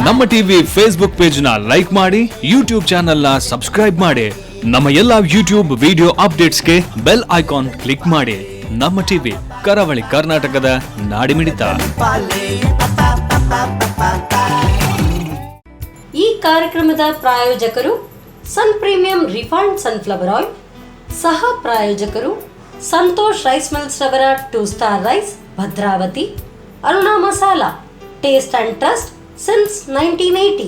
ನಮ್ಮ TV Facebook page ನ like ಮಾಡಿ, ಯೂಟ್ಯೂಬ್ ಚಾನೆಲ್ ನ ಸಬ್ಸ್ಕ್ರೈಬ್ ಮಾಡಿ. ನಮ್ಮ ಎಲ್ಲಾ ಯೂಟ್ಯೂಬ್ ವಿಡಿಯೋ ಅಪ್ಡೇಟ್ಸ್ಗೆ ಬೆಲ್ ಐಕಾನ್ ಕ್ಲಿಕ್ ಮಾಡಿ. ನಮ್ಮ ಟಿವಿ ಕರಾವಳಿ ಕರ್ನಾಟಕದ ನಾಡಿಮಿಡಿತ. ಈ ಕಾರ್ಯಕ್ರಮದ ಪ್ರಾಯೋಜಕರು Sun premium refined sunflower oil, ಸಹ ಪ್ರಾಯೋಜಕರು ಸಂತೋಷ್ ರೈಸ್ ಮಿಲ್ಸ್ ರವರ 2 star rice, Bhadravati. Aruna masala, taste and trust since 1980.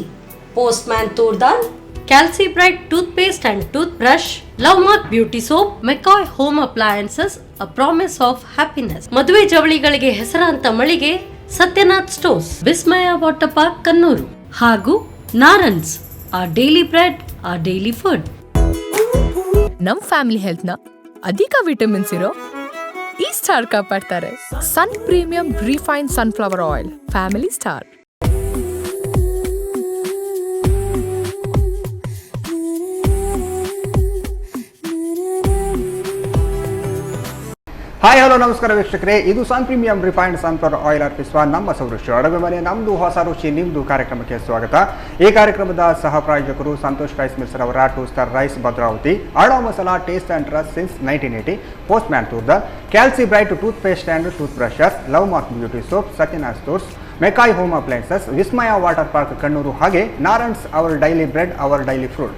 Postman toor dal, Calci bright toothpaste and tooth brush, love mark beauty soap, McCoy home appliances, a promise of happiness. ಮದುವೆ ಜವಳಿಗಳಿಗೆ ಹೆಸರಾಂತ ಮಳಿಗೆ Satyanath stores, Vismaya water park Kannur, ಹಾಗೂ Naarans, our daily bread, our daily food. ನಮ್ family health ನ ಅಧಿಕ vitamins ಇರೋ ಈ ಸ್ಟಾರ್ ಕಾಪಾಡ್ತಾರೆ. Sun premium refined sunflower oil, family star. Hi hello ನಮಸ್ಕಾರ ವೀಕ್ಷಕರೇ, ಇದು Sun premium refined sunflower oil ಅರ್ಪಿಸುವ ನಮ್ಮ ಸೌರುಷಿ ಅಡುಗೆ ಮನೆ, ನಮ್ಮದು ಹೊಸ ರುಚಿ ನಿಮ್ಮದು ಕಾರ್ಯಕ್ರಮಕ್ಕೆ ಸ್ವಾಗತ. ಈ ಕಾರ್ಯಕ್ರಮದ ಸಹ ಪ್ರಾಯೋಜಕರು ಸಂತೋಷ್ ರೈಸ್ ಮಿಲ್ಸ್ ರವರ 2 star rice, Bhadravati. Aruna masala, taste and trust since 1980. Postman toor dal, Calci bright tooth paste and tooth brushes, love mark beauty soap, Satyanath stores, McCoy home appliances, Vismaya water park Kannur, ಹಾಗೆ Naarans, our daily bread, our daily fruit.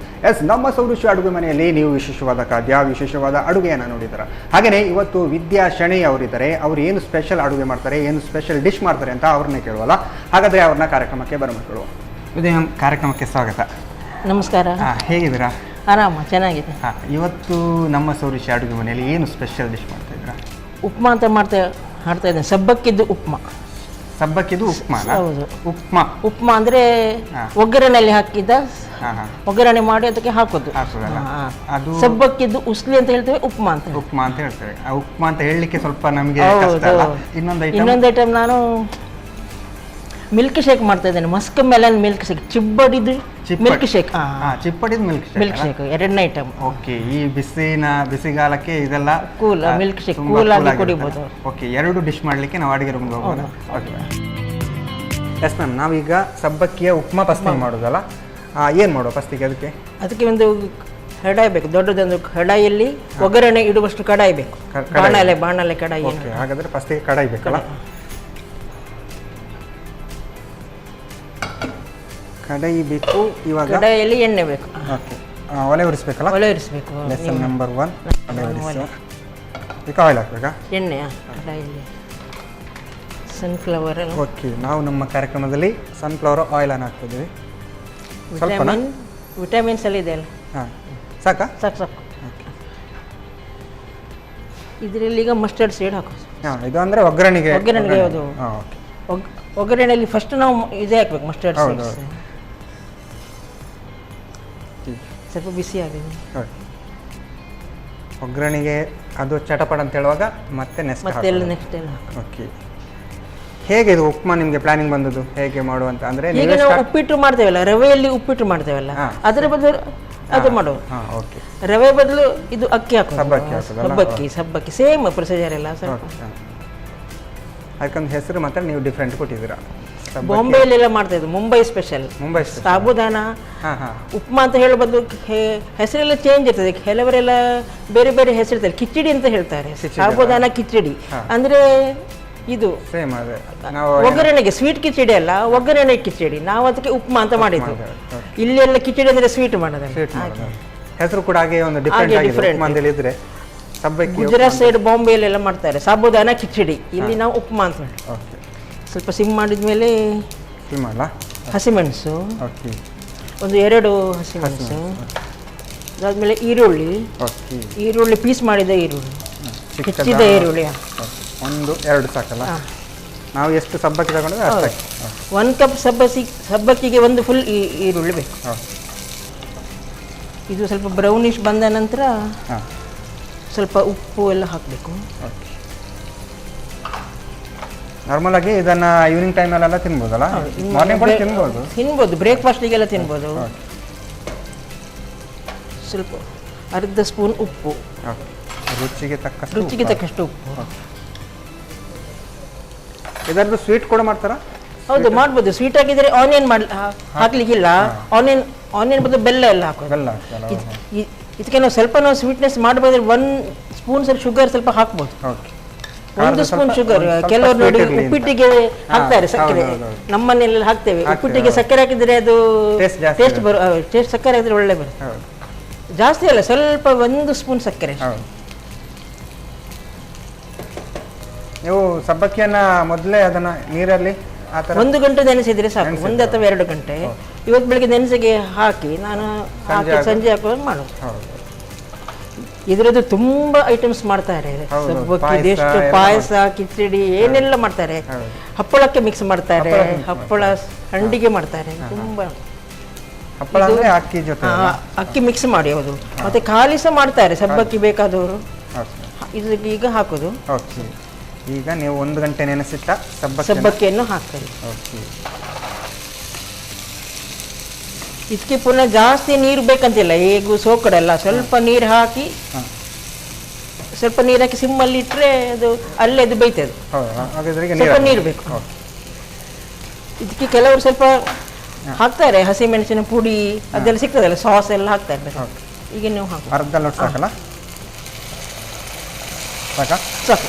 ನಮ್ಮ ಸೌರುಷಿ ಅಡುಗೆ ಮನೆಯಲ್ಲಿ ನೀವು ವಿಶೇಷವಾದ ಖಾದ್ಯ, ವಿಶೇಷವಾದ ಅಡುಗೆಯನ್ನು ನೋಡಿದ್ದಾರೆ. ಹಾಗೆಯೇ ಇವತ್ತು ವಿದ್ಯಾ ಶಣೈ ಅವರಿದ್ದಾರೆ. ಅವರು ಏನು ಸ್ಪೆಷಲ್ ಅಡುಗೆ ಮಾಡ್ತಾರೆ, ಏನು ಸ್ಪೆಷಲ್ ಡಿಶ್ ಮಾಡ್ತಾರೆ ಅಂತ ಅವ್ರನ್ನೇ ಕೇಳುವಲ್ಲ. ಹಾಗಾದರೆ ಅವ್ರನ್ನ ಕಾರ್ಯಕ್ರಮಕ್ಕೆ ಬರಮಕ್ಕಳು. ವಿದ್ಯಾ, ಕಾರ್ಯಕ್ರಮಕ್ಕೆ ಸ್ವಾಗತ. ನಮಸ್ಕಾರ. ಹೇಗಿದ್ದೀರಾ? ಆರಾಮ, ಚೆನ್ನಾಗಿದೆ. ಇವತ್ತು ನಮ್ಮ ಸೌರುಷಿ ಅಡುಗೆ ಮನೆಯಲ್ಲಿ ಏನು ಸ್ಪೆಷಲ್ ಡಿಶ್ ಮಾಡ್ತಾ ಇದ್ದೀರಾ? ಉಪ್ಮಾ ಅಂತ ಮಾಡ್ತಾ ಇದ್ದೇನೆ. ಸಬ್ಬಕ್ಕಿದ್ದು ಉಪ್ಮಾ. ಸಬ್ಬಕ್ಕಿದು ಉಪ್ಮಾ? ಹೌದು, ಉಪ್ಮಾ ಅಂದರೆ ಒಗ್ಗರಣೆಯಲ್ಲಿ ಹಾಕಿದ್ದ, ಒಗ್ಗರಣೆ ಮಾಡಿ ಅದಕ್ಕೆ ಹಾಕೋದು. ಅದು ಸಬ್ಬಕ್ಕಿದ್ದು ಉಸ್ಲಿ ಅಂತ ಹೇಳ್ತೇವೆ, ಉಪ್ಮಾ ಅಂತ ಹೇಳ್ತೇವೆ. ಉಪ್ಮಾ ಅಂತ ಹೇಳಲಿಕ್ಕೆ ಸ್ವಲ್ಪ ನಮಗೆ ಇನ್ನೊಂದು ಐಟಮ್ ನಾನು ಮಿಲ್ಕ್ ಶೇಕ್ ಮಾಡ್ತಾ ಇದ್ದೇನೆ. ಮಸ್ಕ್ ಮೆಲನ್ ಮಿಲ್ಕ್ ಶೇಕ್, ಚಿಬ್ಬಡಿದು ಮಿಲ್ಕ್ ಶೇಕ್. ಚಿಪ್ಪಡಿದು ಮಿಲ್ಕ್ ಶೇಕ್ ಎರಡನೇ ಐಟಮ್. ಓಕೆ, ಈ ಬಿಸಿಗಾಲಕ್ಕೆ ಇದೆಲ್ಲ ಕೂಲ್ ಮಿಲ್ಕ್ ಶೇಕ್ ಕೂಲ್ ಆಗಿ ಕುಡಿಬಹುದು. ಓಕೆ, ಎರಡು ಡಿಶ್ ಮಾಡಲಿಕ್ಕೆ ನಾವು ಅಡಿಗೆ ರೂಮ್ಗೆ ಹೋಗೋದು. ಎಸ್ ಮ್ಯಾಮ್, ನಾವೀಗ ಸಬ್ಬಕ್ಕಿಯ ಉಪ್ಮಾ ಫಸ್ಟಿಗೆ ಮಾಡೋದಲ್ಲ, ಏನು ಮಾಡುವ ಫಸ್ಟಿಗೆ? ಅದಕ್ಕೆ ಒಂದು ಕಡಾಯಿ ಬೇಕು, ದೊಡ್ಡದೊಂದು ಕಡಾಯಿಯಲ್ಲಿ ಒಗ್ಗರಣೆ ಇಡುವಷ್ಟು ಕಡಾಯಿ ಬೇಕು. ಬಾಣಲೆ ಕಡಾಯಿ. ಹಾಗಾದ್ರೆ ಫಸ್ಟಿಗೆ ಕಡಾಯಿ ಬೇಕಲ್ಲ? ಕಡಾಯಿ ಬೇಕು. ಇವಾಗ ಕಡಾಯಿಯಲ್ಲಿ ಎಣ್ಣೆ ಬೇಕು. ಓಕೆ, ಒಲೆ ಉರಿಸ್ಬೇಕಲ್ಲ? ಒಲೆ ಉರಿಸ್ಬೇಕು. ಲೆಸನ್ ನಂಬರ್ 1, ಒಲೆ ಉರಿಸಿ. ಈಗ ಆಯಿಲ್ ಹಾಕ್ಬೇಕಾ? ಎಣ್ಣೆ ಕಡಾಯಿಯಲ್ಲಿ ಸನ್ಫ್ಲವರ್. ಓಕೆ, ನಾವು ನಮ್ಮ ಕಾರ್ಯಕ್ರಮದಲ್ಲಿ ಸನ್ಫ್ಲವರ್ ಆಯಿಲನ್ನು ಹಾಕ್ತಿದ್ದೀವಿ. ವಿಟಮಿನ್ಸ್ ಎಲ್ಲ ಇದೆ ಅಲ್ಲ? ಹಾಂ, ಸಾಕಾ? ಸಾಕು. ಇದರಲ್ಲಿ ಈಗ ಮಸ್ಟರ್ಡ್ ಸೀಡ್ ಹಾಕೋದು. ಹಾಂ, ಇದು ಅಂದರೆ ಒಗ್ಗರಣೆಗೆ. ಯಾವುದು? ಒಗ್ಗರಣೆಯಲ್ಲಿ ಫಸ್ಟ್ ನಾವು ಇದೇ ಹಾಕ್ಬೇಕು, ಮಸ್ಟರ್ಡ್ ಸೀಡ್ಸ್. ಸ್ವಲ್ಪ ಬಿಸಿ ಆಗಿದೆ ಒಗ್ಗರಣೆಗೆ. ಅದು ಚಟಪಟ ಅಂತ ಹೇಳುವಾಗ ಮತ್ತೆ ನೆಕ್ಸ್ಟ್ ಎಲ್ಲ. ಓಕೆ, ಹೇಗೆ ಇದು ಉಪ್ಮಾ ನಿಮಗೆ ಪ್ಲಾನಿಂಗ್ ಬಂದದ್ದು, ಹೇಗೆ ಮಾಡುವಂತ? ಅಂದರೆ ಈಗ ನಾವು ಉಪ್ಪಿಟ್ಟು ಮಾಡ್ತೇವಲ್ಲ, ರವೆಯಲ್ಲಿ ಉಪ್ಪಿಟ್ಟು ಮಾಡ್ತೇವಲ್ಲ, ಅದರ ಬದಲು ಅದು ಮಾಡೋದು. ಓಕೆ, ರವೆ ಬದಲು ಇದು ಅಕ್ಕಿ ಹಾಕೋದು. ಸಬ್ಬಕ್ಕಿ ಸೇಮ್ ಪ್ರೊಸೀಜರ್ ಎಲ್ಲ. ಅದಕ್ಕೊಂದು ಹೆಸರು ಮಾತ್ರ ನೀವು ಡಿಫ್ರೆಂಟ್ ಕೊಟ್ಟಿದ್ದೀರಾ. ಬಾಂಬೆಯಲ್ಲೆಲ್ಲ ಮಾಡ್ತಾ ಇದ್ದು, ಮುಂಬೈ ಸ್ಪೆಷಲ್ ಸಾಬುದಾನ ಉಪ್ಮಾ ಅಂತ ಹೇಳೋ ಬದಲು ಹೆಸರೆಲ್ಲ ಚೇಂಜ್ ಇರ್ತದೆ. ಕೆಲವರೆಲ್ಲ ಬೇರೆ ಬೇರೆ ಹೆಸರು ಇರ್ತಾರೆ. ಕಿಚಡಿ ಅಂತ ಹೇಳ್ತಾರೆ, ಸಾಬುದಾನ ಕಿಚಡಿ. ಅಂದ್ರೆ ಇದು ಒಗ್ಗರಣೆಗೆ ಸ್ವೀಟ್ ಕಿಚಡಿ ಅಲ್ಲ, ಒಗ್ಗರಣೆ ಕಿಚಡಿ. ನಾವು ಅದಕ್ಕೆ ಉಪ್ಮಾ ಅಂತ ಮಾಡಿದ್ದು. ಇಲ್ಲೆಲ್ಲ ಕಿಚಡಿ ಅಂದ್ರೆ ಸ್ವೀಟ್ ಮಾಡೋದು. ಹೆಸರು ಕೂಡ ಹಾಗೆ ಒಂದು ಡಿಫ್ರೆಂಟ್. ಗುಜರಾತ್ ಸೈಡ್ ಬಾಂಬೆಯಲ್ಲೆಲ್ಲ ಮಾಡ್ತಾರೆ ಸಾಬುದಾನ ಕಿಚಡಿ, ಇಲ್ಲಿ ನಾವು ಉಪ್ಮಾ ಅಂತ ಹೇಳಿ. ಸ್ವಲ್ಪ ಸಿಮ್ ಮಾಡಿದ್ಮೇಲೆ ಹಸಿಮೆಣಸು, ಒಂದು 2 ಹಸಿಮೆಣಸು. ಅದಾದ್ಮೇಲೆ ಈರುಳ್ಳಿ ಪೀಸ್ ಮಾಡಿದ ಈರುಳ್ಳಿ, ಹೆಚ್ಚಿದ ಈರುಳ್ಳಿ 1-2 ಸಾಕಲ್ಲ? ನಾವು ಎಷ್ಟು ಸಬ್ಬಕ್ಕಿ ತಗೊಂಡ್ರೆ 1 ಕಪ್ ಸಬ್ಬಕ್ಕಿಗೆ 1 ಫುಲ್ ಈರುಳ್ಳಿ ಬೇಕು. ಇದು ಸ್ವಲ್ಪ ಬ್ರೌನಿಶ್ ಬಂದ ನಂತರ ಸ್ವಲ್ಪ ಉಪ್ಪು ಎಲ್ಲ ಹಾಕಬೇಕು. ನಾರ್ಮಲ್ ಆಗಿ ಇದನ್ನ ಈವ್ನಿಂಗ್ ಟೈಮಲ್ಲೆಲ್ಲ ತಿನ್ಬೋದಲ್ಲ? ಮಾರ್ನಿಂಗ್ ಕೂಡ ತಿನ್ಬೋದು, ಬ್ರೇಕ್ಫಾಸ್ಟಿಗೆಲ್ಲ ತಿನ್ಬೋದು. ಸ್ವಲ್ಪ ಅರ್ಧ ಸ್ಪೂನ್ ಉಪ್ಪು, ರುಚಿಗೆ ತಕ್ಕಷ್ಟು ಉಪ್ಪು. ಇದರದ್ದು ಸ್ವೀಟ್ ಕೂಡ ಮಾಡ್ತಾರಾ? ಹೌದು ಮಾಡ್ಬೋದು. ಸ್ವೀಟ್ ಆಗಿದ್ರೆ ಆನಿಯನ್ ಹಾಕ್ಲಿಕ್ಕಿಲ್ಲ, ಆನಿಯನ್ ಬದಲು ಬೆಲ್ಲ ಎಲ್ಲ ಹಾಕೋದು. ಬೆಲ್ಲ ಹಾಕ್ತಲ್ಲ. ಇದಕ್ಕೆ ನಾವು ಸ್ವೀಟ್ನೆಸ್ ಮಾಡಬಹುದ್ರೆ 1 ಸ್ಪೂನ್ ಸ್ವಲ್ಪ ಶುಗರ್ ಸ್ವಲ್ಪ ಹಾಕ್ಬೋದು. ಓಕೆ. 1 spoon sugar. ಕೆಲವರು ನೋಡಿ ಉಪ್ಪಿಟ್ಟಿಗೆ ಹಾಕ್ತಾರೆ ಸಕ್ಕರೆ, ನಮ್ಮನೆಲ್ಲ ಹಾಕ್ತೇವೆ. ಉಪ್ಪಿಟ್ಟಿಗೆ ಸಕ್ಕರೆ ಹಾಕಿದ್ರೆ ಅದು ಟೇಸ್ಟ್ ಸಕ್ಕರೆ ಹಾಕಿದ್ರೆ ಒಳ್ಳೆ ಬರುತ್ತೆ. ಜಾಸ್ತಿ ಅಲ್ಲ, ಸ್ವಲ್ಪ 1 ಸ್ಪೂನ್ ಸಕ್ಕರೆ. ನೀವು ಸಬ್ಬಕ್ಕಿಯನ್ನ ಮೊದಲೇ ಅದನ್ನ ನೀರಲ್ಲಿ 1 ಗಂಟೆ ನೆನೆಸಿದ್ರೆ ಸಾಕು, 1 ಅಥವಾ 2 ಗಂಟೆ. ಇವತ್ತು ಬೆಳಿಗ್ಗೆ ನೆನೆಸಿಗೆ ಹಾಕಿ ನಾನು ಸಂಜೆ ಹಾಕುವಾಗ ಮಾಡೋದು. ಇದರದ್ದು ತುಂಬಾ ಐಟಮ್ಸ್ ಮಾಡ್ತಾರೆ. ಸಬ್ಬಕ್ಕಿ ಎಷ್ಟು ಪಾಯಸ, ಕಿಚಡಿ ಏನೆಲ್ಲ ಮಾಡ್ತಾರೆ. ಹಪ್ಪಳಕ್ಕೆ ಮಿಕ್ಸ್ ಮಾಡ್ತಾರೆ, ಹಪ್ಪಳ ಸಂಡಿಗೆ ಮಾಡ್ತಾರೆ. ತುಂಬಾ ಅಕ್ಕಿ ಮಿಕ್ಸ್ ಮಾಡಿ. ಹೌದು. ಮತ್ತೆ ಖಾಲಿ ಸಹ ಮಾಡ್ತಾರೆ ಸಬ್ಬಕ್ಕಿ ಬೇಕಾದವರು. ಇದು ಈಗ ಹಾಕೋದು. ಈಗ ನೀವು 1 ಗಂಟೆ ನೆನೆಸಿಟ್ಟ ಸಬ್ಬಕ್ಕಿಯನ್ನು ಹಾಕ್ತಾರೆ. ಇದಕ್ಕೆ ಪುನಃ ಜಾಸ್ತಿ ನೀರು ಬೇಕಂತಿಲ್ಲ, ಹೇಗೂ ಸೋಕಡಲ್ಲ. ಸ್ವಲ್ಪ ನೀರು ಹಾಕಿ ಸಿಮ್ಮಲ್ಲಿ ಇಟ್ಟರೆ ಅದು ಅಲ್ಲೇ ಅದು ಬೇಯ್ತದೆ. ಸ್ವಲ್ಪ ನೀರು ಬೇಕು. ಇದಕ್ಕೆ ಕೆಲವರು ಸ್ವಲ್ಪ ಹಾಕ್ತಾರೆ ಹಸಿ ಮೆಣಸಿನ ಪುಡಿ, ಅದೆಲ್ಲ ಸಿಗ್ತದಲ್ಲ, ಸಾಸ್ ಎಲ್ಲ ಹಾಕ್ತಾರೆ. ಈಗ ನೀವು ಹಾಕಿ ಅರ್ಧ ಲೋಟ ಸಾಕಲ್ಲ? ಸಾಕು.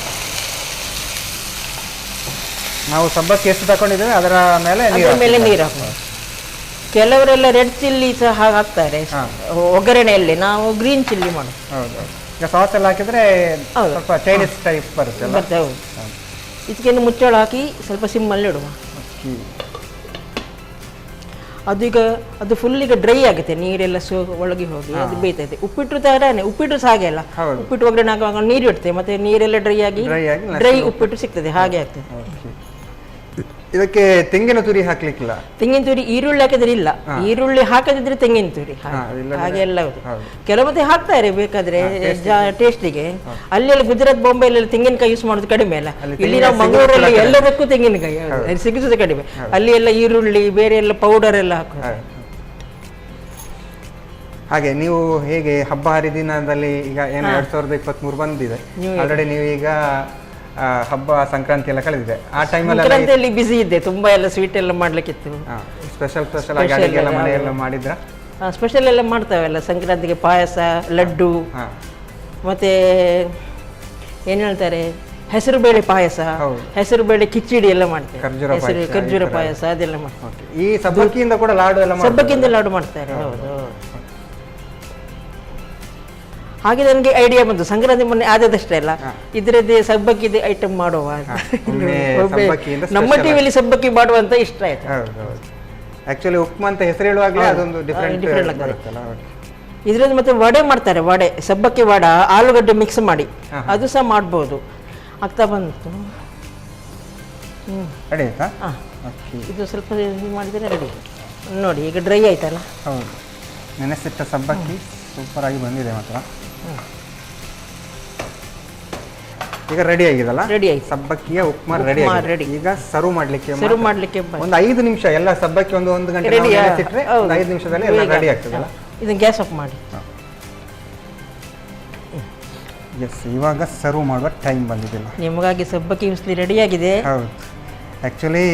ನಾವು ಸಬ್ಬಕ್ಕಿ ಎಷ್ಟು ತಗೊಂಡಿದ್ದೇವೆ ಅದರ ಮೇಲೆ ನೀರು ಹಾಕಿ. ಕೆಲವರೆಲ್ಲ ರೆಡ್ ಚಿಲ್ಲಿ ಸಹ ಹಾಕ್ತಾರೆ ಒಗ್ಗರಣೆಯಲ್ಲಿ, ನಾವು ಗ್ರೀನ್ ಚಿಲ್ಲಿ ಮಾಡೋದು. ಈಗ ಸಾಸ್ ಎಲ್ಲ ಹಾಕಿದ್ರೆ ಸ್ವಲ್ಪ ಚೈನೀಸ್ ಟೈಪ್ ಬರುತ್ತೆ. ಹೌದು. ಇದಕ್ಕೆ ಮುಚ್ಚಳ ಹಾಕಿ ಸ್ವಲ್ಪ ಸಿಮ್ಮಲ್ಲಿ ಇಡುವ. ಅದು ಫುಲ್ ಈಗ ಡ್ರೈ ಆಗುತ್ತೆ, ನೀರೆಲ್ಲ ಒಳಗೆ ಹೋಗಿ ಅದು ಬೇಯ್ತದೆ. ಉಪ್ಪಿಟ್ಟು ತರನೇ, ಉಪ್ಪಿಟ್ಟು ಸಹ ಹಾಗೆ ಅಲ್ಲ. ಉಪ್ಪಿಟ್ಟು ಒಗ್ಗರಣೆ ಹಾಕುವಾಗ ನೀರು ಇಡ್ತೇವೆ, ಮತ್ತೆ ನೀರೆಲ್ಲ ಡ್ರೈ ಉಪ್ಪಿಟ್ಟು ಸಿಗ್ತದೆ, ಹಾಗೆ ಆಗ್ತದೆ. ಇದಕ್ಕೆ ತೆಂಗಿನ ತುರಿ ಹಾಕ್ಲಿಕ್ಕಿಲ್ಲ? ತೆಂಗಿನ ತುರಿ, ಈರುಳ್ಳಿ ಹಾಕಿದ್ರೆ ಇಲ್ಲ. ಈರುಳ್ಳಿ ಹಾಕದಿದ್ರೆ ತೆಂಗಿನ ತುರಿ ಹಾಗೆ ಎಲ್ಲ. ಕೆಲವು ಮತ್ತೆ ಹಾಕ್ತಾರೆ ಬೇಕಾದ್ರೆ ಟೇಸ್ಟಿಗೆ. ಅಲ್ಲೆಲ್ಲ ಗುಜರಾತ್, ಬಾಂಬೆ ಎಲ್ಲ ತೆಂಗಿನಕಾಯಿ ಯೂಸ್ ಮಾಡೋದು ಕಡಿಮೆ ಅಲ್ಲ. ಇಲ್ಲಿ ನಾವು ಮಂಗಳೂರಲ್ಲಿ ಎಲ್ಲದಕ್ಕೂ ತೆಂಗಿನಕಾಯಿ ಸಿಗಿಸೋದು ಕಡಿಮೆ. ಅಲ್ಲಿ ಎಲ್ಲ ಈರುಳ್ಳಿ ಬೇರೆ ಎಲ್ಲ ಪೌಡರ್ ಎಲ್ಲ ಹಾಕೋದು. ಹಾಗೆ ನೀವು ಹೇಗೆ ಹಬ್ಬ ಹರಿದಿನದಲ್ಲಿ ಈಗ ಏನು 2023 ಬಂದಿದೆ ಆಲ್ರೆಡಿ, ನೀವು ಈಗ ಹಬ್ಬ ಸಂಕ್ರಾಂತಿ ಎಲ್ಲ ಕಳೆದಿದೆ. ಆ ಟೈಮಲ್ಲಿ ಬಿಸಿ ಇದ್ದೆ, ತುಂಬಾ ಎಲ್ಲ ಸ್ವೀಟ್ ಎಲ್ಲ ಮಾಡ್ಲಿಕ್ಕಿತ್ತು. ಸ್ಪೆಷಲ್ ಅಡಿಗೆ ಎಲ್ಲ ಮನೆಯೆಲ್ಲ ಮಾಡಿದ್ರ? ಸ್ಪೆಷಲ್ ಎಲ್ಲ ಮಾಡ್ತಾವೆಲ್ಲ ಸಂಕ್ರಾಂತಿಗೆ. ಪಾಯಸ, ಲಡ್ಡು, ಮತ್ತೆ ಏನ್ ಹೇಳ್ತಾರೆ ಹೆಸರು ಬೇಳೆ ಪಾಯಸ, ಹೆಸರು ಬೇಳೆ ಕಿಚಡಿ ಎಲ್ಲ ಮಾಡ್ತೇವೆ. ಖರ್ಜೂರ ಪಾಯಸ ಅದೆಲ್ಲ ಮಾಡ್ತಾರೆ. ಈ ಸಬ್ಬಕ್ಕಿಯಿಂದ ಕೂಡ ಲಾಡು ಎಲ್ಲ ಸಬ್ಬಕ್ಕಿಯಿಂದ ಲಾಡು ಮಾಡ್ತಾರೆ. ಹೌದು. ಹಾಗೆ ನನಗೆ ಐಡಿಯಾ ಬಂತು, ಸಂಕ್ರಾಂತಿ ಮೊನ್ನೆ ಆದದಷ್ಟೇ ಅಲ್ಲ, ಇದರದ್ದೇ ಸಬ್ಬಕ್ಕಿದೆ ಐಟಮ್ ಮಾಡುವ. ನಮ್ಮ ಟಿವಿಯಲ್ಲಿ ಸಬ್ಬಕ್ಕಿ ಮಾಡುವಂತ ಇಷ್ಟ ಆಯ್ತು. ಆಕ್ಚುಲಿ ಉಪ್ಮಾ ಅಂತ ಹೆಸರು ಹೇಳುವಾಗಲೇ ಅದೊಂದು ಡಿಫರೆಂಟ್ ಆಗ್ತದೆ. ಇದ್ರದ್ದು ಮತ್ತೆ ವಡೆ ಮಾಡ್ತಾರೆ, ವಡೆ ಸಬ್ಬಕ್ಕಿ ವಡ, ಆಲೂಗಡ್ಡೆ ಮಿಕ್ಸ್ ಮಾಡಿ ಅದು ಸಹ ಮಾಡ್ಬೋದು. ಆಗ್ತಾ ಬಂತು. ರೆಡಿ ಆಯ್ತಾ? ಇದು ಸ್ವಲ್ಪ ಮಾಡಿದರೆ ರೆಡಿ. ನೋಡಿ ಈಗ ಡ್ರೈ ಆಯ್ತಲ್ಲ. ಹೌದು, ನೆನೆಸಿಟ್ಟ ಸಬ್ಬಕ್ಕಿ ಸೂಪರ್ ಆಗಿ ಬಂದಿದೆ ಮಾತ್ರ. ಈಗ ರೆಡಿ ಆಗಿದಲ್ಲ? ರೆಡಿ ಆಯ್ತು. ಸಬ್ಬಕ್ಕಿಯ ಉಪ್ಮಾ ರೆಡಿ. ಈಗ ಸರ್ವ್ ಮಾಡ್ಲಿಕ್ಕೆ ಒಂದು 5 ನಿಮಿಷ ಎಲ್ಲ ಸಬ್ಬಕ್ಕಿ ಒಂದು ಗಂಟೆ ನೆನೆಸಿಟ್ರೆ 5 ನಿಮಿಷದಲ್ಲಿ ಎಲ್ಲ ರೆಡಿ ಆಗ್ತದಲ್ಲ? ಇದನ್ನ ಗ್ಯಾಸ್ ಆಫ್ ಮಾಡಿ. ಎಸ್, ಇವಾಗ ಸರ್ವ್ ಮಾಡುವ ಟೈಮ್ ಬಂದಿದ್ದಿಲ್ಲ. ನಿಮಗಾಗಿ ಸಬ್ಬಕ್ಕಿ ಉಸ್ಲಿ ರೆಡಿ ಆಗಿದೆ. ಹೌದು. ಆಕ್ಚುಲಿ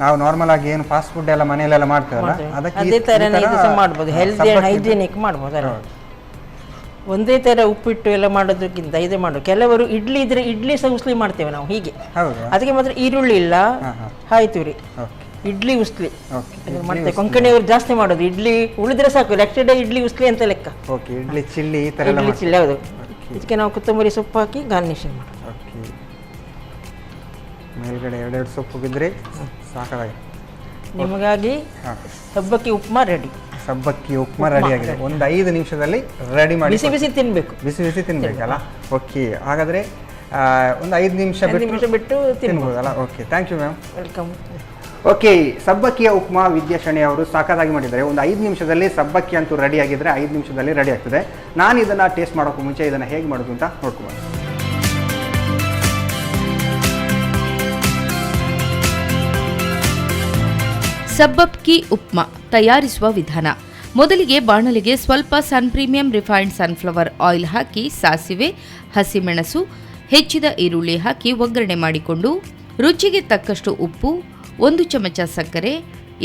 ನಾವು ನಾರ್ಮಲ್ ಆಗಿ ಏನು ಫಾಸ್ಟ್ ಫುಡ್ ಎಲ್ಲ ಮನೆಯಲ್ಲೆಲ್ಲ ಮಾಡ್ತೇವಲ್ಲ, ಅದೇ ಥರನೇ ಇದು ಸಹ ಮಾಡ್ಬೋದು. ಹೆಲ್ದಿ ಆ್ಯಂಡ್ ಹೈಜಿನಿಕ್ ಮಾಡ್ಬೋದು. ಒಂದೇ ಥರ ಉಪ್ಪಿಟ್ಟು ಎಲ್ಲ ಮಾಡೋದಕ್ಕಿಂತ ಇದು ಮಾಡೋದು. ಕೆಲವರು ಇಡ್ಲಿ ಇದ್ರೆ ಇಡ್ಲಿ ಸಹ ಉಸ್ಲಿ ಮಾಡ್ತೇವೆ ನಾವು ಹೀಗೆ. ಅದಕ್ಕೆ ಮಾತ್ರ ಈರುಳ್ಳಿ ಇಲ್ಲ, ಹಾಯ್ತುರಿ ಇಡ್ಲಿ ಉಸ್ಲಿ ಮಾಡ್ತೇವೆ. ಕೊಂಕಣಿಯವರು ಜಾಸ್ತಿ ಮಾಡೋದು. ಇಡ್ಲಿ ಉಳಿದ್ರೆ ಸಾಕು, ನೆಕ್ಸ್ಟ್ ಡೇ ಇಡ್ಲಿ ಉಸ್ಲಿ ಅಂತ ಲೆಕ್ಕ. Idli chilli, idli chilli. ಹೌದು. ಇದಕ್ಕೆ ನಾವು ಕೊತ್ತಂಬರಿ ಸೊಪ್ಪು ಹಾಕಿ ಗಾರ್ನಿಷಿಂಗ್ ಮಾಡೋದು. ಮೇಲ್ಗಡೆ 2 ಸೊಪ್ಪು ಬಿದ್ದರೆ ಸಾಕಾಗಿ. ನಿಮಗಾಗಿ ಸಬ್ಬಕ್ಕಿ ಉಪ್ಮಾ ರೆಡಿ. ಸಬ್ಬಕ್ಕಿ ಉಪ್ಮಾ ರೆಡಿ ಆಗಿದೆ. ಒಂದು 5 ನಿಮಿಷದಲ್ಲಿ ರೆಡಿ ಮಾಡಿ ಬಿಸಿ ಬಿಸಿ ತಿನ್ಬೇಕು. ಬಿಸಿ ತಿನ್ಬೇಕಲ್ಲ? ಓಕೆ, ಹಾಗಾದ್ರೆ ಒಂದು 5 ನಿಮಿಷ ಬಿಟ್ಟು ತಿನ್ಬೋದಲ್ಲ? Okay, thank you ma'am. Welcome. Okay, ಸಬ್ಬಕ್ಕಿಯ ಉಪ್ಮಾ ವಿದ್ಯಾಶಣಿ ಅವರು ಸಾಕಾಗಿ ಮಾಡಿದ್ದಾರೆ. ಒಂದು 5 ನಿಮಿಷದಲ್ಲಿ ಸಬ್ಬಕ್ಕಿ ಅಂತೂ ರೆಡಿ ಆಗಿದ್ರೆ 5 ನಿಮಿಷದಲ್ಲಿ ರೆಡಿ ಆಗ್ತದೆ. ನಾನು ಇದನ್ನು ಟೇಸ್ಟ್ ಮಾಡೋಕ್ಕೂ ಮುಂಚೆ ಇದನ್ನು ಹೇಗೆ ಮಾಡೋದು ಅಂತ ನೋಡ್ಕೊಬೋದು. ಸಬ್ಬಕ್ಕಿ ಉಪ್ಮಾ ತಯಾರಿಸುವ ವಿಧಾನ. ಮೊದಲಿಗೆ ಬಾಣಲಿಗೆ ಸ್ವಲ್ಪ ಸನ್ ಪ್ರೀಮಿಯಂ ರಿಫೈನ್ಡ್ ಸನ್ಫ್ಲವರ್ ಆಯಿಲ್ ಹಾಕಿ ಸಾಸಿವೆ, ಹಸಿಮೆಣಸು, ಹೆಚ್ಚಿದ ಈರುಳ್ಳಿ ಹಾಕಿ ಒಗ್ಗರಣೆ ಮಾಡಿಕೊಂಡು ರುಚಿಗೆ ತಕ್ಕಷ್ಟು ಉಪ್ಪು, 1 ಚಮಚ ಸಕ್ಕರೆ,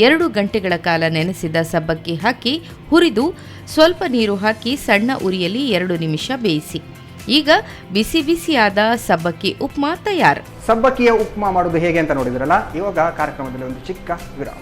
2 ಗಂಟೆಗಳ ಕಾಲ ನೆನೆಸಿದ ಸಬ್ಬಕ್ಕಿ ಹಾಕಿ ಹುರಿದು ಸ್ವಲ್ಪ ನೀರು ಹಾಕಿ ಸಣ್ಣ ಉರಿಯಲ್ಲಿ 2 ನಿಮಿಷ ಬೇಯಿಸಿ. ಈಗ ಬಿಸಿ ಬಿಸಿಯಾದ ಸಬ್ಬಕ್ಕಿ ಉಪ್ಮಾ ತಯಾರು. ಸಬ್ಬಕ್ಕಿಯ ಉಪ್ಮಾ ಮಾಡೋದು ಹೇಗೆ ಅಂತ ನೋಡಿದ್ರಲ್ಲ, ಇವಾಗ ಕಾರ್ಯಕ್ರಮದಲ್ಲಿ ಒಂದು ಚಿಕ್ಕ ವಿರಾಮ.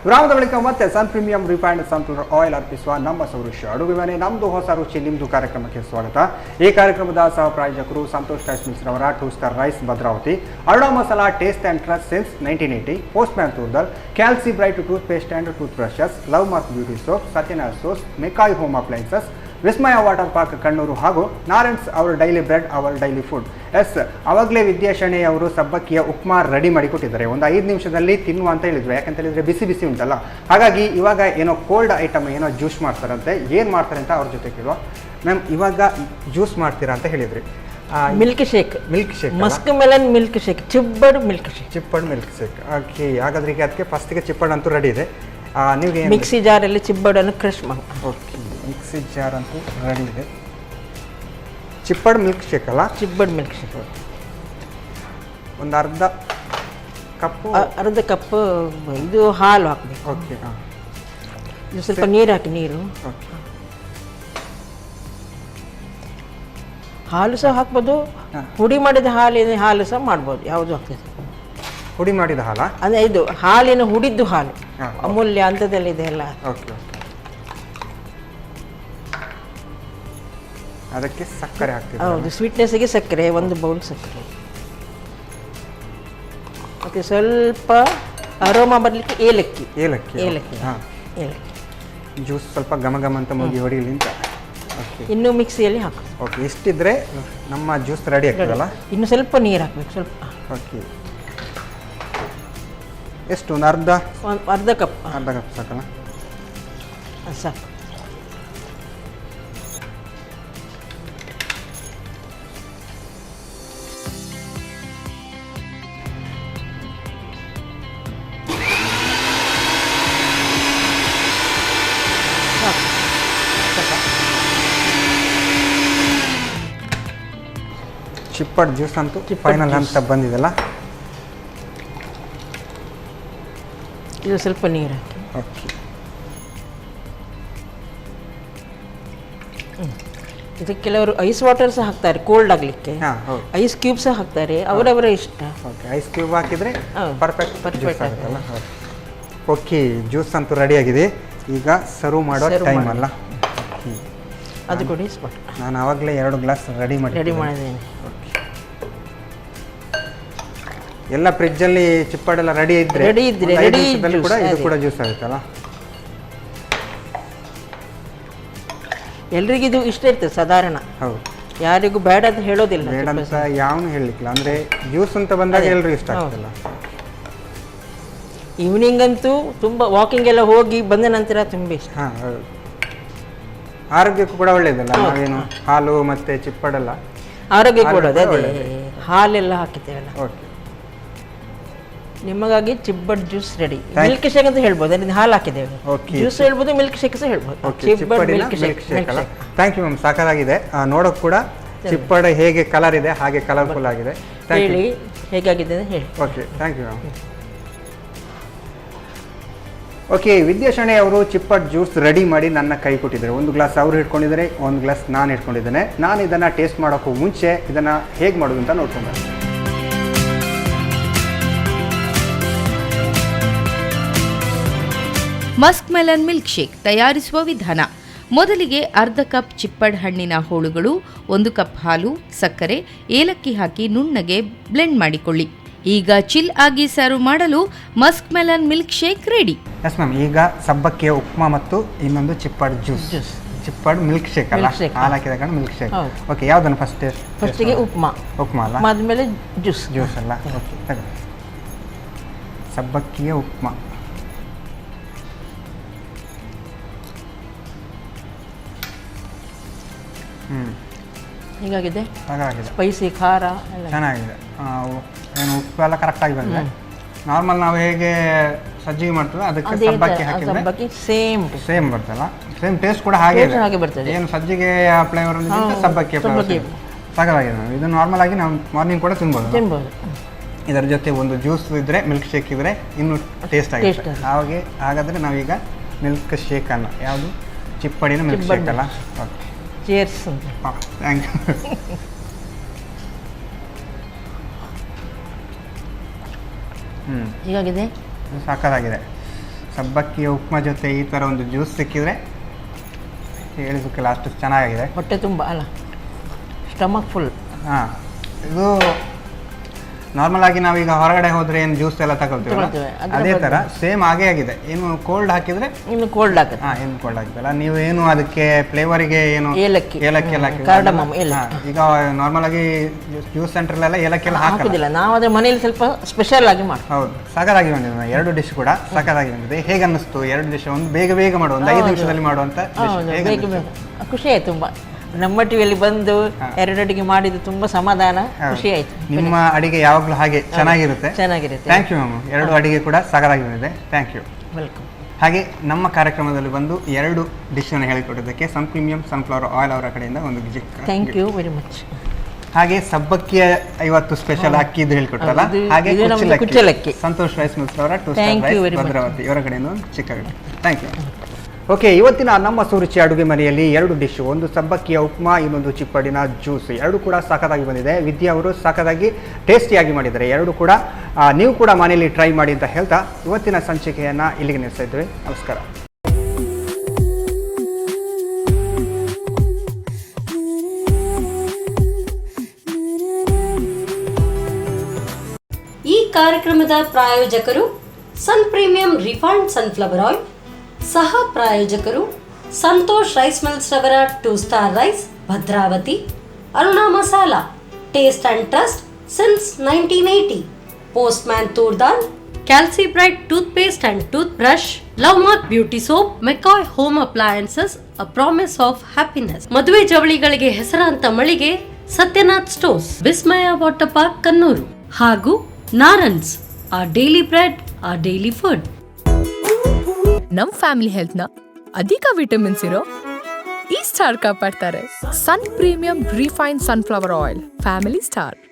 ವಿರಾಮದ ಬಳಿಕ ಮತ್ತೆ ಸನ್ ಪ್ರೀಮಿಯಂ ರಿಫೈನ್ಡ್ ಸನ್ಫ್ಲವರ್ ಆಯಿಲ್ ಅರ್ಪಿಸುವ ನಮ್ಮ ಸೌರುಷ್ಯ ಅಡುಗೆ ಮನೆ ನಮ್ಮದು ಹೊಸ ರುಚಿ ನಿಮ್ಮದು ಕಾರ್ಯಕ್ರಮಕ್ಕೆ ಸ್ವಾಗತ. ಈ ಕಾರ್ಯಕ್ರಮದ ಸಹ ಪ್ರಾಯೋಜಕರು ಸಂತೋಷ್ ರೈಸ್ ಮಿಲ್ಸ್ ರವರ 2 star rice Bhadravati, Aruna masala taste and trust since 1980, Postman toor dal, Calci bright tooth paste and tooth brushes, love mark beauty soap, Satyanarayana ಸೋಸ್, McCoy home appliances, Vismaya water park Kannur ಹಾಗೂ Narayans our daily bread our daily food. ಅವಾಗಲೇ ವಿದ್ಯಾಶಣೆ ಅವರು ಸಬ್ಬಕ್ಕಿಯ upma ready ಮಾಡಿಕೊಟ್ಟಿದ್ದಾರೆ. ಒಂದು 5 ನಿಮಿಷದಲ್ಲಿ ತಿನ್ನುವ ಅಂತ ಹೇಳಿದ್ರು. ಯಾಕಂತ ಹೇಳಿದ್ರೆ ಬಿಸಿ ಬಿಸಿ ಉಂಟಲ್ಲ, ಹಾಗಾಗಿ ಇವಾಗ ಏನೋ ಕೋಲ್ಡ್ ಐಟಮ್ ಏನೋ ಜ್ಯೂಸ್ ಮಾಡ್ತಾರಂತೆ. ಏನು ಮಾಡ್ತಾರೆ ಅಂತ ಅವ್ರ ಜೊತೆ ಕೇಳುವ. ಮ್ಯಾಮ್, ಇವಾಗ ಜ್ಯೂಸ್ ಮಾಡ್ತೀರಾ ಅಂತ ಹೇಳಿದ್ರಿ. Milk shake, musk melon milk shake, ಚಿಪ್ಪಡ್ ಮಿಲ್ಕ್ ಶೇಕ್. ಓಕೆ, ಹಾಗಾದ್ರೆ ಈಗ ಅದಕ್ಕೆ ಫಸ್ಟಿಗೆ ಚಿಪ್ಪಡ್ ಅಂತೂ ರೆಡಿ ಇದೆ. ನೀವು ಮಿಕ್ಸಿ ಜಾರಲ್ಲಿ ಚಿಪ್ಪಡನ್ನು ಕ್ರಶ್ ಮಾಡಿ. ಓಕೆ, ಮಿಕ್ಸಿ ಜಾರ್ ಅಂತೂ ರೆಡಿ ಇದೆ. ಚಿಪ್ಪಡ್ ಮಿಲ್ಕ್ ಶೇಕ್ ಅಲ್ಲ? ಚಿಪ್ಪಡ್ ಮಿಲ್ಕ್ ಶೇಕ್. ಒಂದು ಅರ್ಧ ಕಪ್ ಇದು ಹಾಲು ಹಾಕಬೇಕು. ಓಕೆ, ಹಾಂ. ಇದು ಸ್ವಲ್ಪ ನೀರು ಹಾಕಿ, ನೀರು. ಓಕೆ, ಹಾಲು ಸಹ ಹಾಕ್ಬೋದು, ಹುಡಿ ಮಾಡಿದ ಹಾಲು ಸಹ ಮಾಡ್ಬೋದು, ಯಾವುದು ಆಗ್ತದೆ. ಹುಡಿ ಮಾಡಿದ ಹಾಲ ಅಂದರೆ ಇದು ಹಾಲಿನ ಹುಡಿದ್ದು ಹಾಲು, ಅಮೂಲ್ಯ ಹಂತದಲ್ಲಿದೆ ಎಲ್ಲ. ಓಕೆ, ಅದಕ್ಕೆ ಸಕ್ಕರೆ ಹಾಕ್ತೀವಿ. ಹೌದು, ಸ್ವೀಟ್ನೆಸ್ಗೆ ಸಕ್ಕರೆ, 1 ಬೌಲ್ ಸಕ್ಕರೆ. ಮತ್ತು ಸ್ವಲ್ಪ ಅರೋಮಾ ಬರಲಿಕ್ಕೆ ಏಲಕ್ಕಿ. ಹಾಂ, ಜ್ಯೂಸ್ ಸ್ವಲ್ಪ ಘಮ ಘಮ ಅಂತ ಮುಗಿ ಹೊಡಿಲಿ ಅಂತ. ಓಕೆ, ಇನ್ನು ಮಿಕ್ಸಿಯಲ್ಲಿ ಹಾಕು. ಓಕೆ, ಇಷ್ಟಿದ್ರೆ ನಮ್ಮ ಜ್ಯೂಸ್ ರೆಡಿ ಆಗ್ತದಲ್ಲ. ಇನ್ನು ಸ್ವಲ್ಪ ನೀರು ಹಾಕಬೇಕು, ಸ್ವಲ್ಪ. ಓಕೆ, ಎಷ್ಟು? ಒಂದು ಅರ್ಧ ಕಪ್ ಸಾಕಲ್ಲ? ಸಾಕು. ಚಿಪ್ಪಡ್ ಜ್ಯೂಸ್ ಅಂತೂ ಫೈನಲ್ ಅಂತ ಬಂದಿದೆಲ್ಲ. ಇದು ಸ್ವಲ್ಪ ನೀರು ಹಾಕಿ. ಓಕೆ, ಇದಕ್ಕೆ ಕೆಲವರು ಐಸ್ ವಾಟರ್ ಸಹ ಹಾಕ್ತಾರೆ ಕೋಲ್ಡ್ ಆಗಲಿಕ್ಕೆ. ಐಸ್ ಕ್ಯೂಬ್ ಸಹ ಹಾಕ್ತಾರೆ, ಅವರವರ ಇಷ್ಟ. ಓಕೆ, ಐಸ್ ಕ್ಯೂಬ್ ಹಾಕಿದರೆ ಪರ್ಫೆಕ್ಟ್ ಆಗುತ್ತಲ್ಲ. ಓಕೆ, ಜ್ಯೂಸ್ ಅಂತೂ ರೆಡಿ ಆಗಿದೆ. ಈಗ ಸರ್ವ್ ಮಾಡೋ ಟೈಮ್ ಅಲ್ಲ. ಅದು ಕೊಡಿ ಸ್ಪಾಟ್. ನಾನು ಆವಾಗಲೇ 2 ಗ್ಲಾಸ್ ರೆಡಿ ಮಾಡಿದ್ದೇನೆ. ಎಲ್ಲ ಫ್ರಿಜ್ಜಲ್ಲಿ ಚಿಪ್ಪಡೆಲ್ಲ ರೆಡಿ ಇದ್ರೆ ಕೂಡ ಇದು ಕೂಡ ಜ್ಯೂಸ್ ಆಗುತ್ತಲ್ಲ. ಎಲ್ರಿಗೂ ಇದು ಇಷ್ಟ ಇರ್ತದೆ ಸಾಧಾರಣ. ಹೌದು, ಯಾರಿಗೂ ಬೇಡ ಅಂತ ಹೇಳೋದಿಲ್ಲ. ಬೇಡ ಅಂತ ಯಾವನು ಹೇಳಲಿಕ್ಕಿಲ್ಲ. ಅಂದರೆ ಜ್ಯೂಸ್ ಅಂತ ಬಂದಾಗ ಎಲ್ರಿಗೂ ಇಷ್ಟ ಆಗ್ತಲ್ಲ. ಈವ್ನಿಂಗ್ ಅಂತೂ ತುಂಬ ವಾಕಿಂಗ್ ಎಲ್ಲ ಹೋಗಿ ಬಂದ ನಂತರ ತುಂಬ ಇಷ್ಟ. ಹಾಂ, ಹೌದು. ಆರೋಗ್ಯಕ್ಕೂ ಕೂಡ ಒಳ್ಳೆಯದಲ್ಲ. ನಾವೇನು ಹಾಲು ಮತ್ತು ಚಿಪ್ಪಡೆಲ್ಲ ಆರೋಗ್ಯಕ್ಕೆ ಒಳ್ಳೆಯದು. ಅದೇ ಹಾಲೆಲ್ಲ ಹಾಕಿದ್ದೇವಲ್ಲ. ಓಕೆ, ನಿಮಗಾಗಿ ಚಿಬ್ಬಡ್ ಜ್ಯೂಸ್ ರೆಡಿ. ಮಿಲ್ಕ್ ಶೇಕ್ ಅಂತ ಹೇಳ್ಬೋದು, ಅದರಿಂದ ಹಾಲು ಹಾಕಿದ್ದೇವೆ. ಜ್ಯೂಸ್ ಹೇಳ್ಬೋದು, ಮಿಲ್ಕ್ ಶೇಕ್ ಸಹ ಹೇಳ್ಬೋದು. ಚಿಬ್ಬಡ್ milk shake. Thank you ma'am, ಸಾಕಾಗಿದೆ. ನೋಡೋಕೆ ಕೂಡ ಚಿಪ್ಪಡ ಹೇಗೆ ಕಲರ್ ಇದೆ ಹಾಗೆ ಕಲರ್ಫುಲ್ ಆಗಿದೆ. ಹೇಳಿ ಹೇಗಾಗಿದೆ ಅಂತ ಹೇಳಿ. Okay, thank you ma'am. Okay, ವಿದ್ಯಾಶಣೆ ಅವರು ಚಿಪ್ಪಡ್ ಜ್ಯೂಸ್ ರೆಡಿ ಮಾಡಿ ನನ್ನ ಕೈ ಕೊಟ್ಟಿದ್ದಾರೆ. 1 ಗ್ಲಾಸ್ ಅವರು ಇಟ್ಕೊಂಡಿದ್ದಾರೆ, 1 ಗ್ಲಾಸ್ ನಾನು ಇಟ್ಕೊಂಡಿದ್ದೇನೆ. ನಾನು ಇದನ್ನು ಟೇಸ್ಟ್ ಮಾಡೋಕ್ಕೂ ಮುಂಚೆ ಇದನ್ನು ಹೇಗೆ ಮಾಡೋದು ಅಂತ ನೋಡ್ಕೊಂಡೆ. ಮಸ್ಕ್ ಮೆಲನ್ ಮಿಲ್ಕ್ ಶೇಕ್ ತಯಾರಿಸುವ ವಿಧಾನ. ಮೊದಲಿಗೆ ಅರ್ಧ ಕಪ್ ಚಿಪ್ಪಡ್ ಹಣ್ಣಿನ ಹೋಳುಗಳು, 1 ಕಪ್ ಹಾಲು, ಸಕ್ಕರೆ, ಏಲಕ್ಕಿ ಹಾಕಿ ನುಣ್ಣಗೆ ಬ್ಲೆಂಡ್ ಮಾಡಿಕೊಳ್ಳಿ. ಈಗ ಚಿಲ್ ಆಗಿ ಸರ್ವ್ ಮಾಡಲು Musk melon milk shake ready. Yes ma'am, ಈಗ ಸಬ್ಬಕ್ಕಿಯ ಉಪ್ಮಾ ಮತ್ತು ಇನ್ನೊಂದು ಚಿಪ್ಪಡ್ ಜ್ಯೂಸ್, ಚಿಪ್ಪಡ್ ಮಿಲ್ಕ್ ಶೇಕ್ ಅಲ್ಲ, ಹಾಲು ಹಾಕಿದ ಕಾರಣ ಮಿಲ್ಕ್ ಶೇಕ್. ಓಕೆ, ಯಾವುದನ್ನು ಫಸ್ಟಿಗೆ ಉಪ್ಮಾ ಅಲ್ಲ, ಆದ್ಮೇಲೆ ಜ್ಯೂಸ್ ಅಲ್ಲ. ಓಕೆ, ಸಬ್ಬಕ್ಕಿಯ ಉಪ್ಮಾ. ಹೀಗಾಗಿದೆ. ಹಾಗಾಗಿದೆ, ಸ್ಪೈಸಿ, ಖಾರ ಎಲ್ಲ ಚೆನ್ನಾಗಿದೆ. ಏನು ಉಪ್ಪು ಎಲ್ಲ ಕರೆಕ್ಟಾಗಿ ಬಂದಿದೆ. ನಾರ್ಮಲ್ ನಾವು ಹೇಗೆ ಸಜ್ಜಿಗೆ ಮಾಡ್ತದೆ ಅದಕ್ಕೆ ಅದೇ ಸಬ್ಬಕ್ಕಿ ಹಾಕಿದ್ರೆ ಸಬ್ಬಕ್ಕಿ ಸೇಮ್ ಸೇಮ್ ಬರ್ತಲ್ಲ, ಸೇಮ್ ಟೇಸ್ಟ್ ಕೂಡ ಹಾಗೆ ಇದೆ. ಹಾಗೆ ಬರ್ತದೆ. ಏನು ಸಜ್ಜಿಗೆ ಫ್ಲೇವರ್ ಸಬ್ಬಕ್ಕಿ ಫ್ಲೇವರ್ ಸಾಕಾಗಿದೆ. ಇದು ನಾರ್ಮಲ್ ಆಗಿ ನಾವು ಮಾರ್ನಿಂಗ್ ಕೂಡ ತಿನ್ಬೋದು. ಇದರ ಜೊತೆ ಒಂದು ಜ್ಯೂಸ್ ಇದ್ರೆ, ಮಿಲ್ಕ್ ಶೇಕ್ ಇದ್ರೆ ಇನ್ನೂ ಟೇಸ್ಟ್ ಆಗುತ್ತೆ. ಹಾಗಾದ್ರೆ ನಾವೀಗ ಮಿಲ್ಕ್ ಶೇಕ್ ಅನ್ನ, ಯಾವುದು ಚಿಪ್ಪಡಿನ ಮಿಲ್ಕ್ ಶೇಕ್ ಅಲ್ಲ. ಓಕೆ, ಚೇರ್ಸ್ ಅಂತ. Thank you. ಹೀಗಾಗಿದೆ, ಸಾಕಾಗಿದೆ. ಸಬ್ಬಕ್ಕಿ ಉಪ್ಮಾ ಜೊತೆ ಈ ಥರ ಒಂದು ಜ್ಯೂಸ್ ಸಿಕ್ಕಿದ್ರೆ ಹೇಳಿಸೋಕ್ಕೆಲ್ಲ ಅಷ್ಟು ಚೆನ್ನಾಗಿದೆ. ಹೊಟ್ಟೆ ತುಂಬ ಅಲ್ಲ, ಸ್ಟಮಕ್ ಫುಲ್. ಹಾಂ, ಇದು ನಾರ್ಮಲ್ ಆಗಿ ನಾವೀಗ ಹೊರಗಡೆ ಹೋದ್ರೆ ಏನು ಜ್ಯೂಸ್ ಎಲ್ಲ ತಗೊಳ್ತೀವಲ್ಲ, ಅದೇ ಥರ ಸೇಮ್ ಹಾಗೇ ಆಗಿದೆ. ಏನು ಕೋಲ್ಡ್ ಹಾಕಿದ್ರೆ ಇನ್ನು ಕೋಲ್ಡ್ ಆಗುತ್ತೆ. ಹಾಂ, ಏನು ಕೋಲ್ಡ್ ಹಾಕಿದಲ್ಲ. ನೀವು ಏನು ಅದಕ್ಕೆ ಫ್ಲೇವರಿಗೆ ಏನು ಏಲಕ್ಕಿ ಎಲ್ಲ ಕಾರ್ಡಮಮ್ ಎಲ್ಲ. ಈಗ ನಾರ್ಮಲ್ ಆಗಿ ಜ್ಯೂಸ್ ಸೆಂಟ್ರಲ್ಲೆಲ್ಲ ಏಲಕ್ಕಿ ಎಲ್ಲ ಹಾಕೋದಿಲ್ಲ, ನಾವು ಅದ್ರ ಮನೇಲಿ ಸ್ವಲ್ಪ ಸ್ಪೆಷಲ್ ಆಗಿ ಮಾಡಿ. ಹೌದು, ಸಖತ್ತಾಗಿ ಬಂದಿದೆ. 2 ಡಿಶ್ ಕೂಡ ಸಖತ್ತಾಗಿ ಬಂದಿದೆ. ಹೇಗೆ ಅನ್ನಿಸ್ತು 2 ಡಿಶ್? ಒಂದು ಬೇಗ ಮಾಡುವ, ಒಂದು 5 ನಿಮಿಷದಲ್ಲಿ ಮಾಡುವಂತ ಖುಷಿ ಆಯ್ತು ತುಂಬ. ನಮ್ಮ ಟಿವಿಯಲ್ಲಿ ಬಂದು 2 ಅಡಿಗೆ ಮಾಡಿದ್ದು ತುಂಬಾ ಸಮಾಧಾನ, ಖುಷಿ ಆಯ್ತು. ನಿಮ್ಮ ಅಡಿಗೆ ಯಾವಾಗಲೂ ಹಾಗೆ ಚೆನ್ನಾಗಿರುತ್ತೆ. Thank you ma'am. 2 ಅಡಿಗೆ ಕೂಡ ಸಾಕಾಗಿ ಬಂದಿದೆ. Thank you, welcome. ಹಾಗೆ ನಮ್ಮ ಕಾರ್ಯಕ್ರಮದಲ್ಲಿ ಬಂದು 2 ಡಿಶನ್ನು ಹೇಳಿಕೊಟ್ಟಿದ್ದಕ್ಕೆ ಸನ್ ಪ್ರೀಮಿಯಂ ಸನ್ಫ್ಲವರ್ ಆಯಿಲ್ ಅವರ ಕಡೆಯಿಂದ ಒಂದು ಥ್ಯಾಂಕ್ ಯು ವೆರಿ ಮಚ್. ಹಾಗೆ ಸಬ್ಬಕ್ಕಿಯ ಇವತ್ತು ಸ್ಪೆಷಲ್ ಅಕ್ಕಿದು ಹೇಳಿಕೊಟ್ರಲ್ಲ, ಹಾಗೆ ಕುಚ್ಚಲಕ್ಕಿ ಸಂತೋಷ್ ರೈಸ್ ಮಿಲ್ಸ್ ಅವರ 2 ಸ್ಟಾರ್ ರೈಸ್ ಭದ್ರಾವತಿ ಇವರ ಕಡೆಯಿಂದ ಒಂದು ಚಿಕ್ಕ ಥ್ಯಾಂಕ್ ಯು. ಓಕೆ, ಇವತ್ತಿನ ನಮ್ಮ ಸುರುಚಿ ಅಡುಗೆ ಮನೆಯಲ್ಲಿ 2 ಡಿಶ್, ಒಂದು ಸಬ್ಬಕ್ಕಿಯ ಉಪ್ಮಾ, ಇನ್ನೊಂದು ಚಿಪ್ಪಡಿನ ಜ್ಯೂಸ್, 2 ಕೂಡ ಸಾಕಾಗಿ ಬಂದಿದೆ. ವಿದ್ಯಾ ಅವರು ಸಾಕಾಗಿ ಟೇಸ್ಟಿಯಾಗಿ ಮಾಡಿದ್ದಾರೆ. 2 ಕೂಡ ನೀವು ಕೂಡ ಮನೆಯಲ್ಲಿ ಟ್ರೈ ಮಾಡಿ ಅಂತ ಹೇಳ್ತಾ ಇವತ್ತಿನ ಸಂಚಿಕೆಯನ್ನು ಇಲ್ಲಿಗೆ ನಿಲ್ಲಿಸ್ತಾ ಇದ್ವಿ. ನಮಸ್ಕಾರ. ಈ ಕಾರ್ಯಕ್ರಮದ ಪ್ರಾಯೋಜಕರು Sun premium refined sunflower oil, ಸಹ ಪ್ರಾಯೋಜಕರು ಸಂತೋಷ್ ರೈಸ್ ಮಿಲ್ಸ್ ರವರ 2 star rice Bhadravati, Aruna masala, taste and trust since 1980, Postman toor dal, Calci bright tooth paste and tooth brush, love mark beauty soap, McCoy home appliances, a promise of happiness, ಮದುವೆ ಜವಳಿಗಳಿಗೆ ಹೆಸರಾಂತ ಮಳಿಗೆ Satyanath stores, Vismaya water park Kannur, ಹಾಗೂ Naarans, our daily bread, our daily food. ನಮ್ family ಹೆಲ್ತ್ನ ಅಧಿಕ vitamins ಇರೋ ಈ ಸ್ಟಾರ್ ಕಾಪಾಡ್ತಾರೆ. Sun premium refined sunflower oil, family star.